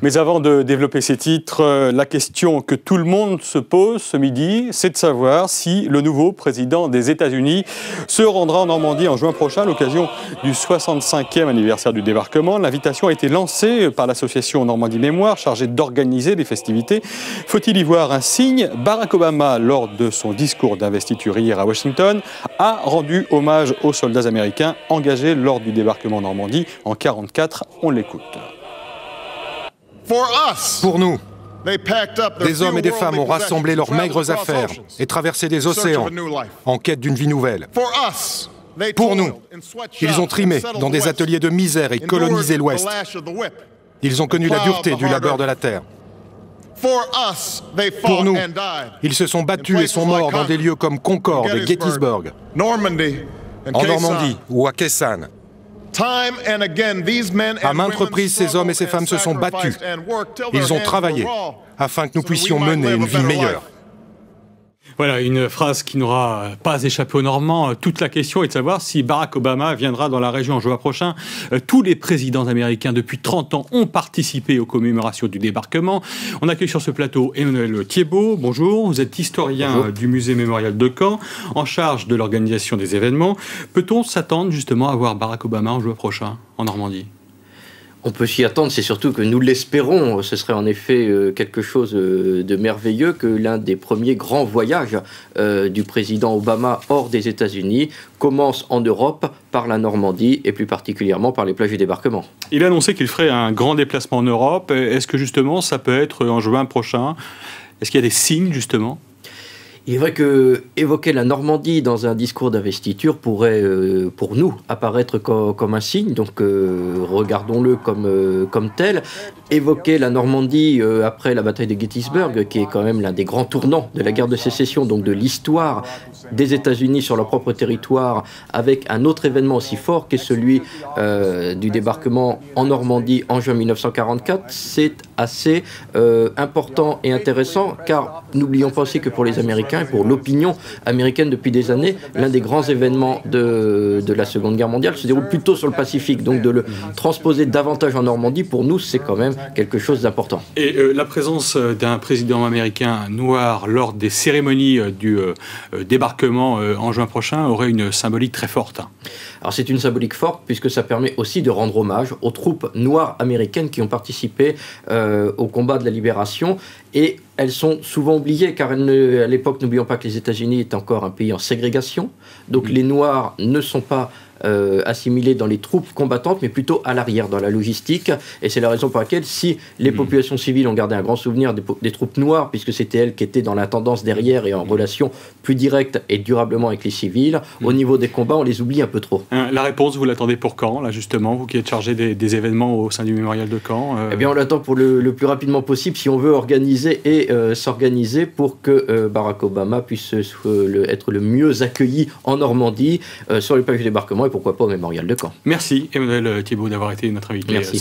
Mais avant de développer ces titres, la question que tout le monde se pose ce midi, c'est de savoir si le nouveau président des États-Unis se rendra en Normandie en juin prochain à l'occasion du 65e anniversaire du débarquement. L'invitation a été lancée par l'association Normandie Mémoire, chargée d'organiser les festivités. Faut-il y voir un signe? Barack Obama, lors de son discours d'investiture hier à Washington, a rendu hommage aux soldats américains engagés lors du débarquement en Normandie en 1944. On l'écoute. Pour nous, des hommes et des femmes ont rassemblé leurs maigres affaires et traversé des océans en quête d'une vie nouvelle. Pour nous, ils ont trimé dans des ateliers de misère et colonisé l'Ouest. Ils ont connu la dureté du labeur de la terre. Pour nous, ils se sont battus et sont morts dans des lieux comme Concorde et Gettysburg, en Normandie ou à Kessane. À maintes reprises, ces hommes et ces femmes se sont battus. Ils ont travaillé afin que nous puissions mener une vie meilleure. Voilà, une phrase qui n'aura pas échappé aux Normands. Toute la question est de savoir si Barack Obama viendra dans la région en juin prochain. Tous les présidents américains depuis 30 ans ont participé aux commémorations du débarquement. On accueille sur ce plateau Emmanuel Thiébaut. Bonjour, vous êtes historien du musée mémorial de Caen, en charge de l'organisation des événements. Peut-on s'attendre justement à voir Barack Obama en juin prochain en Normandie ? On peut s'y attendre, c'est surtout que nous l'espérons. Ce serait en effet quelque chose de merveilleux que l'un des premiers grands voyages du président Obama hors des États-Unis commence en Europe par la Normandie et plus particulièrement par les plages du débarquement. Il a annoncé qu'il ferait un grand déplacement en Europe. Est-ce que justement ça peut être en juin prochain? Est-ce qu'il y a des signes justement? Il est vrai que évoquer la Normandie dans un discours d'investiture pourrait, pour nous, apparaître comme un signe, donc regardons-le comme tel. Évoquer la Normandie après la bataille de Gettysburg, qui est quand même l'un des grands tournants de la guerre de sécession, donc de l'histoire des États-Unis sur leur propre territoire, avec un autre événement aussi fort qu'est celui du débarquement en Normandie en juin 1944, c'est assez important et intéressant, car n'oublions pas aussi que pour les Américains, et pour l'opinion américaine depuis des années, l'un des grands événements de la Seconde Guerre mondiale se déroule plutôt sur le Pacifique. Donc de le transposer davantage en Normandie, pour nous, c'est quand même quelque chose d'important. Et la présence d'un président américain noir lors des cérémonies du débarquement en juin prochain aurait une symbolique très forte. Alors c'est une symbolique forte puisque ça permet aussi de rendre hommage aux troupes noires américaines qui ont participé au combat de la libération, et elles sont souvent oubliées car à l'époque, n'oublions pas que les États-Unis étaient encore un pays en ségrégation, donc les Noirs ne sont pas assimilés dans les troupes combattantes, mais plutôt à l'arrière, dans la logistique. Et c'est la raison pour laquelle, si les populations civiles ont gardé un grand souvenir des troupes noires, puisque c'était elles qui étaient dans l'intendance derrière et en relation plus directe et durablement avec les civils, au niveau des combats, on les oublie un peu trop. La réponse, vous l'attendez pour quand, là, justement, vous qui êtes chargé des événements au sein du mémorial de Caen Eh bien, on l'attend pour le plus rapidement possible, si on veut organiser et s'organiser pour que Barack Obama puisse être le mieux accueilli en Normandie, sur les plages du débarquement, et pourquoi pas au mémorial de Caen. Merci Emmanuel Thiébaut d'avoir été notre invité. Merci.